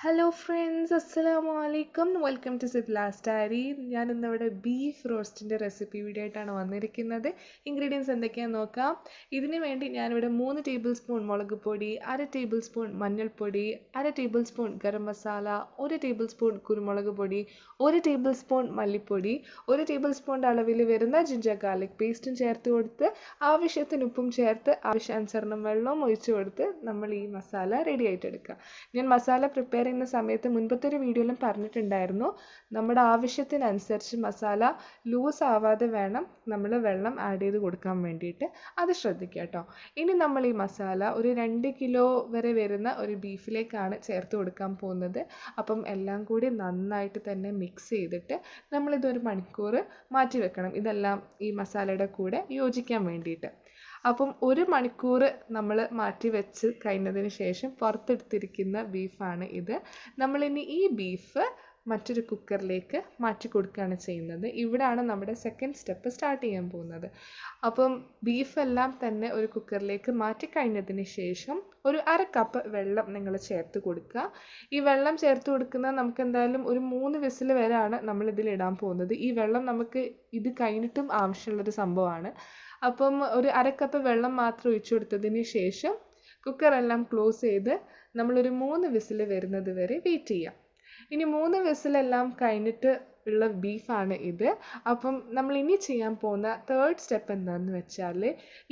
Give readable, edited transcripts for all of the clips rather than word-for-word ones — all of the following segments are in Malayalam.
ഹലോ ഫ്രണ്ട്സ്, അസ്സലാമു അലൈക്കും. Welcome to Sibla's diary. ഞാൻ ഇന്നിവിടെ ബീഫ് റോസ്റ്റിൻ്റെ റെസിപ്പി വീഡിയോ ആയിട്ടാണ് വന്നിരിക്കുന്നത്. ഇൻഗ്രീഡിയൻസ് എന്തൊക്കെയാണെന്ന് നോക്കാം. ഇതിന് വേണ്ടി ഞാനിവിടെ 3 ടേബിൾ സ്പൂൺ മുളക് പൊടി, 1/2 ടേബിൾ സ്പൂൺ മഞ്ഞൾപ്പൊടി, 1/2 table spoon garam masala, 1 table spoon കുരുമുളക് പൊടി, 1 ടേബിൾ സ്പൂൺ മല്ലിപ്പൊടി, 1 ടേബിൾ സ്പൂണിൻ്റെ അളവിൽ വരുന്ന ജിഞ്ചർ ഗാർലിക് പേസ്റ്റും ചേർത്ത് കൊടുത്ത് ആവശ്യത്തിന് ഉപ്പും ചേർത്ത് ആവശ്യാനുസരണം വെള്ളവും ഒഴിച്ചു കൊടുത്ത് നമ്മൾ ഈ മസാല റെഡി ആയിട്ട് എടുക്കുക. ഞാൻ മസാല പ്രിപ്പയർ ചെയ്യുന്ന സമയത്ത് മുൻപത്തെ ഒരു വീഡിയോയിലും പറഞ്ഞിട്ടുണ്ടായിരുന്നു, നമ്മുടെ ആവശ്യത്തിനനുസരിച്ച് മസാല ലൂസ് ആവാതെ വേണം നമ്മൾ വെള്ളം ആഡ് ചെയ്ത് കൊടുക്കാൻ വേണ്ടിയിട്ട്. അത് ശ്രദ്ധിക്കുക കേട്ടോ. ഇനി നമ്മൾ ഈ മസാല ഒരു 2 കിലോ വരെ വരുന്ന ഒരു ബീഫിലേക്കാണ് ചേർത്ത് കൊടുക്കാൻ പോകുന്നത്. അപ്പം എല്ലാം കൂടി നന്നായിട്ട് തന്നെ മിക്സ് ചെയ്തിട്ട് നമ്മളിതൊരു മണിക്കൂർ മാറ്റി വെക്കണം, ഇതെല്ലാം ഈ മസാലയുടെ കൂടെ യോജിക്കാൻ വേണ്ടിയിട്ട്. അപ്പം 1 മണിക്കൂർ നമ്മൾ മാറ്റി വെച്ച് കഴിഞ്ഞതിന് ശേഷം പുറത്തെടുത്തിരിക്കുന്ന ബീഫാണ് ഇത്. നമ്മളിനി ഈ ബീഫ് മറ്റൊരു കുക്കറിലേക്ക് മാറ്റി കൊടുക്കുകയാണ് ചെയ്യുന്നത്. ഇവിടെയാണ് നമ്മുടെ സെക്കൻഡ് സ്റ്റെപ്പ് സ്റ്റാർട്ട് ചെയ്യാൻ പോകുന്നത്. അപ്പം ബീഫെല്ലാം തന്നെ ഒരു കുക്കറിലേക്ക് മാറ്റി കഴിഞ്ഞതിന് ശേഷം ഒരു 1/2 കപ്പ് വെള്ളം നിങ്ങൾ ചേർത്ത് കൊടുക്കുക. ഈ വെള്ളം ചേർത്ത് കൊടുക്കുന്നത് നമുക്ക് എന്തായാലും ഒരു 3 വിസിൽ വരെയാണ് നമ്മൾ ഇതിൽ ഇടാൻ പോകുന്നത്. ഈ വെള്ളം നമുക്ക് ഇത് കഴിഞ്ഞിട്ടും ആവശ്യമുള്ളൊരു സംഭവമാണ്. അപ്പം ഒരു 1/2 കപ്പ് വെള്ളം മാത്രം ഒഴിച്ചു കൊടുത്തതിന് ശേഷം കുക്കറെല്ലാം ക്ലോസ് ചെയ്ത് നമ്മളൊരു 3 വിസിൽ വരുന്നത് വരെ വെയിറ്റ് ചെയ്യാം. ഇനി 3 വിസിലെല്ലാം കഴിഞ്ഞിട്ട് ഉള്ള ബീഫാണ് ഇത്. അപ്പം നമ്മൾ ഇനി ചെയ്യാൻ പോകുന്ന തേർഡ് സ്റ്റെപ്പ് എന്താണെന്ന് വെച്ചാൽ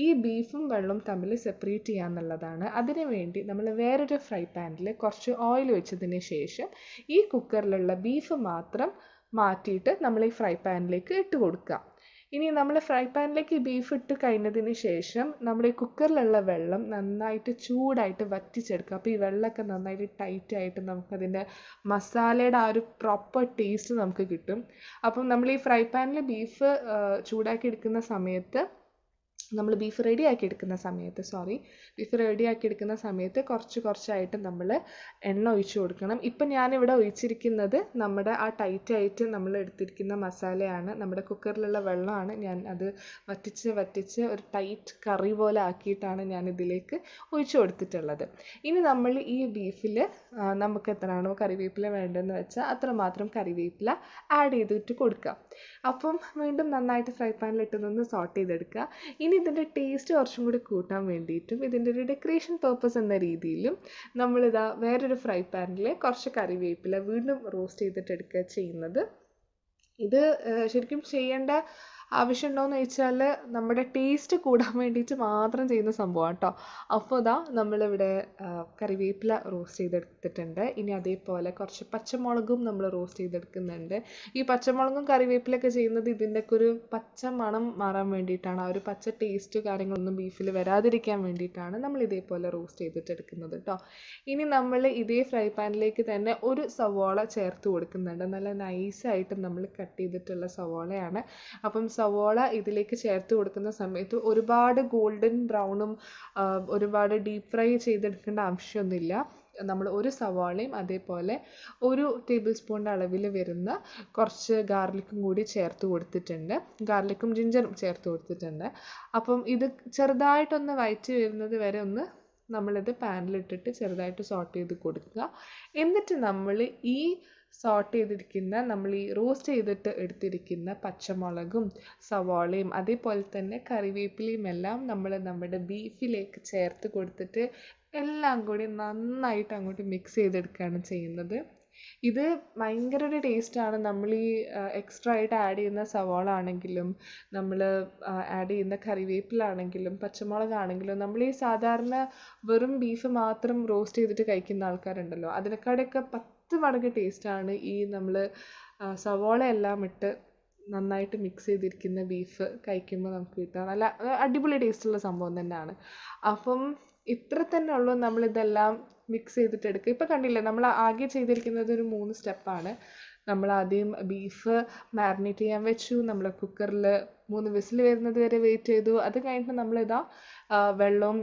ഈ ബീഫും വെള്ളവും തമ്മിൽ സെപ്പറേറ്റ് ചെയ്യാന്നുള്ളതാണ്. അതിനു വേണ്ടി നമ്മൾ വേറൊരു ഫ്രൈ പാനിൽ കുറച്ച് ഓയിൽ വെച്ചതിന് ശേഷം ഈ കുക്കറിലുള്ള ബീഫ് മാത്രം മാറ്റിയിട്ട് നമ്മൾ ഈ ഫ്രൈ പാനിലേക്ക് ഇട്ട് കൊടുക്കുക. ഇനി നമ്മൾ ഫ്രൈ പാനിലേക്ക് ബീഫ് ഇട്ട് കഴിഞ്ഞതിന് ശേഷം നമ്മുടെ ഈ കുക്കറിലുള്ള വെള്ളം നന്നായിട്ട് ചൂടായിട്ട് വറ്റിച്ചെടുക്കുക. അപ്പോൾ ഈ വെള്ളമൊക്കെ നന്നായിട്ട് ടൈറ്റായിട്ട് നമുക്കതിൻ്റെ മസാലയുടെ ആ ഒരു പ്രോപ്പർ ടേസ്റ്റ് നമുക്ക് കിട്ടും. അപ്പം നമ്മൾ ഈ ഫ്രൈ പാനിൽ ബീഫ് ചൂടാക്കി എടുക്കുന്ന സമയത്ത് ബീഫ് റെഡിയാക്കി എടുക്കുന്ന സമയത്ത് കുറച്ചായിട്ട് നമ്മൾ എണ്ണ ഒഴിച്ചു കൊടുക്കണം. ഇപ്പം ഞാനിവിടെ ഒഴിച്ചിരിക്കുന്നത് നമ്മുടെ ആ ടൈറ്റായിട്ട് നമ്മൾ എടുത്തിരിക്കുന്ന മസാലയാണ്, നമ്മുടെ കുക്കറിലുള്ള വെള്ളമാണ്. ഞാൻ അത് വറ്റിച്ച് ഒരു ടൈറ്റ് കറി പോലെ ആക്കിയിട്ടാണ് ഞാൻ ഇതിലേക്ക് ഒഴിച്ചു കൊടുത്തിട്ടുള്ളത്. ഇനി നമ്മൾ ഈ ബീഫിൽ നമുക്ക് എത്രയാണോ കറിവേപ്പില വേണ്ടതെന്ന് വെച്ചാൽ അത്രമാത്രം കറിവേപ്പില ആഡ് ചെയ്തിട്ട് കൊടുക്കുക. അപ്പം വീണ്ടും നന്നായിട്ട് ഫ്രൈ പാനിലിട്ട് നിന്ന് സോട്ട് ചെയ്തെടുക്കുക. ഇനി ഇതിൻ്റെ ടേസ്റ്റ് കുറച്ചും കൂടി കൂട്ടാൻ വേണ്ടിയിട്ടും ഇതിൻ്റെ ഒരു ഡെക്കറേഷൻ പർപ്പസ് എന്ന രീതിയിലും നമ്മളിതാ വേറൊരു ഫ്രൈ പാനിൽ കുറച്ച് കറിവേപ്പില വീണ്ടും റോസ്റ്റ് ചെയ്തിട്ട് എടുക്കുക ചെയ്യുന്നത്. ഇത് ശരിക്കും ചെയ്യേണ്ട ആവശ്യമുണ്ടോയെന്ന് ചോദിച്ചാൽ നമ്മുടെ ടേസ്റ്റ് കൂടാൻ വേണ്ടിയിട്ട് മാത്രം ചെയ്യുന്ന സംഭവമാണ് കേട്ടോ. അപ്പോൾ ഇതാ നമ്മളിവിടെ കറിവേപ്പില റോസ്റ്റ് ചെയ്തെടുത്തിട്ടുണ്ട്. ഇനി അതേപോലെ കുറച്ച് പച്ചമുളകും നമ്മൾ റോസ്റ്റ് ചെയ്തെടുക്കുന്നുണ്ട്. ഈ പച്ചമുളകും കറിവേപ്പിലൊക്കെ ചെയ്യുന്നത് ഇതിൻ്റെയൊക്കെ ഒരു പച്ച മണം മാറാൻ വേണ്ടിയിട്ടാണ്. ആ ഒരു പച്ച ടേസ്റ്റ് കാര്യങ്ങളൊന്നും ബീഫിൽ വരാതിരിക്കാൻ വേണ്ടിയിട്ടാണ് നമ്മൾ ഇതേപോലെ റോസ്റ്റ് ചെയ്തിട്ടെടുക്കുന്നത് കേട്ടോ. ഇനി നമ്മൾ ഇതേ ഫ്രൈ പാനിലേക്ക് തന്നെ ഒരു സവോള ചേർത്ത് കൊടുക്കുന്നുണ്ട്. നല്ല നൈസായിട്ട് നമ്മൾ കട്ട് ചെയ്തിട്ടുള്ള സവോളയാണ്. അപ്പം സവോള ഇതിലേക്ക് ചേർത്ത് കൊടുക്കുന്ന സമയത്ത് ഒരുപാട് ഗോൾഡൻ ബ്രൗണും ഒരുപാട് ഡീപ്പ് ഫ്രൈ ചെയ്തെടുക്കേണ്ട ആവശ്യമൊന്നുമില്ല. നമ്മൾ ഒരു സവാളയും അതേപോലെ 1 ടേബിൾ സ്പൂണിൻ്റെ അളവിൽ വരുന്ന കുറച്ച് ഗാർലിക്കും കൂടി ചേർത്ത് കൊടുത്തിട്ടുണ്ട്. ഗാർലിക്കും ജിഞ്ചറും ചേർത്ത് കൊടുത്തിട്ടുണ്ട്. അപ്പം ഇത് ചെറുതായിട്ടൊന്ന് വഴറ്റി വരുന്നത് വരെ ഒന്ന് നമ്മളിത് പാനിലിട്ടിട്ട് ചെറുതായിട്ട് സോട്ട് ചെയ്ത് കൊടുക്കുക. എന്നിട്ട് നമ്മൾ ഈ സോട്ട് ചെയ്തിരിക്കുന്ന നമ്മൾ ഈ റോസ്റ്റ് ചെയ്തിട്ട് എടുത്തിരിക്കുന്ന പച്ചമുളകും സവാളയും അതേപോലെ തന്നെ കറിവേപ്പിലയും എല്ലാം നമ്മൾ നമ്മുടെ ബീഫിലേക്ക് ചേർത്ത് കൊടുത്തിട്ട് എല്ലാം കൂടി നന്നായിട്ട് അങ്ങോട്ട് മിക്സ് ചെയ്തെടുക്കുകയാണ് ചെയ്യുന്നത്. ഇത് ഭയങ്കര ഒരു ടേസ്റ്റാണ്. നമ്മൾ ഈ എക്സ്ട്രാ ആയിട്ട് ആഡ് ചെയ്യുന്ന സവാള ആണെങ്കിലും നമ്മൾ ആഡ് ചെയ്യുന്ന കറിവേപ്പിലാണെങ്കിലും പച്ചമുളകാണെങ്കിലും നമ്മൾ ഈ സാധാരണ വെറും ബീഫ് മാത്രം റോസ്റ്റ് ചെയ്തിട്ട് കഴിക്കുന്ന ആൾക്കാരുണ്ടല്ലോ, അതിനെക്കാളൊക്കെ 10 മടങ്ങ് ടേസ്റ്റാണ് ഈ നമ്മൾ സവാള എല്ലാം ഇട്ട് നന്നായിട്ട് മിക്സ് ചെയ്തിരിക്കുന്ന ബീഫ് കഴിക്കുമ്പോൾ നമുക്ക് കിട്ടുക. നല്ല അടിപൊളി ടേസ്റ്റുള്ള സംഭവം തന്നെയാണ്. അപ്പം ഇത്ര തന്നെ ഉള്ളൂ നമ്മളിതെല്ലാം മിക്സ് ചെയ്തിട്ട് എടുക്കുക. ഇപ്പം കണ്ടില്ലേ, നമ്മൾ ആകെ ചെയ്തിരിക്കുന്നത് ഒരു 3 സ്റ്റെപ്പാണ്. നമ്മൾ ആദ്യം ബീഫ് മാരിനേറ്റ് ചെയ്യാൻ വെച്ചു, നമ്മൾ കുക്കറിൽ 3 വിസിൽ വരുന്നത് വരെ വെയിറ്റ് ചെയ്തു. അത് കഴിഞ്ഞിട്ട് നമ്മളിതാ വെള്ളവും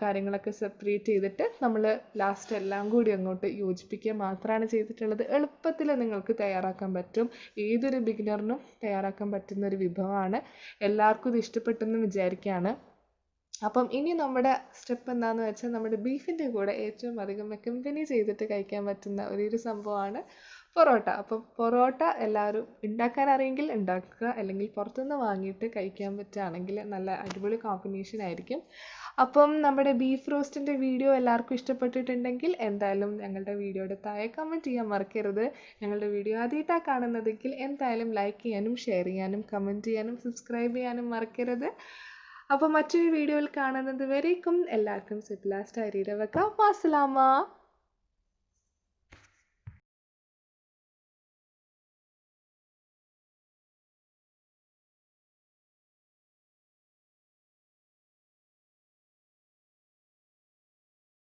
കാര്യങ്ങളൊക്കെ സെപ്പറേറ്റ് ചെയ്തിട്ട് നമ്മൾ ലാസ്റ്റ് എല്ലാം കൂടി അങ്ങോട്ട് യോജിപ്പിക്കുക മാത്രമാണ് ചെയ്തിട്ടുള്ളത്. എളുപ്പത്തിൽ നിങ്ങൾക്ക് തയ്യാറാക്കാൻ പറ്റും, ഏതൊരു ബിഗിനറിനും തയ്യാറാക്കാൻ പറ്റുന്ന ഒരു വിഭവമാണ്. എല്ലാവർക്കും ഇത് ഇഷ്ടപ്പെട്ടെന്ന് വിചാരിക്കുകയാണ്. അപ്പം ഇനി നമ്മുടെ സ്റ്റെപ്പ് എന്താണെന്ന് വെച്ചാൽ നമ്മുടെ ബീഫിൻ്റെ കൂടെ ഏറ്റവും അധികം അക്കമ്പനി ചെയ്തിട്ട് കഴിക്കാൻ പറ്റുന്ന ഒരു സംഭവമാണ് പൊറോട്ട. അപ്പം പൊറോട്ട എല്ലാവരും ഉണ്ടാക്കാൻ അറിയെങ്കിൽ ഉണ്ടാക്കുക, അല്ലെങ്കിൽ പുറത്തുനിന്ന് വാങ്ങിയിട്ട് കഴിക്കാൻ പറ്റുകയാണെങ്കിൽ നല്ല അടിപൊളി കോമ്പിനേഷൻ ആയിരിക്കും. അപ്പം നമ്മുടെ ബീഫ് റോസ്റ്റിൻ്റെ വീഡിയോ എല്ലാവർക്കും ഇഷ്ടപ്പെട്ടിട്ടുണ്ടെങ്കിൽ എന്തായാലും ഞങ്ങളുടെ വീഡിയോയുടെ താഴെ കമൻറ്റ് ചെയ്യാൻ മറക്കരുത്. ഞങ്ങളുടെ വീഡിയോ ആദ്യമായിട്ടാണ് കാണുന്നതെങ്കിൽ എന്തായാലും ലൈക്ക് ചെയ്യാനും ഷെയർ ചെയ്യാനും കമൻറ്റ് ചെയ്യാനും സബ്സ്ക്രൈബ് ചെയ്യാനും മറക്കരുത്. അപ്പോൾ മറ്റൊരു വീഡിയോയിൽ കാണുന്നത് വരേക്കും എല്ലാവർക്കും സിപ്ലാസ്റ്റ് അരിയുടെ വെക്കാം. അസ്സലാമ.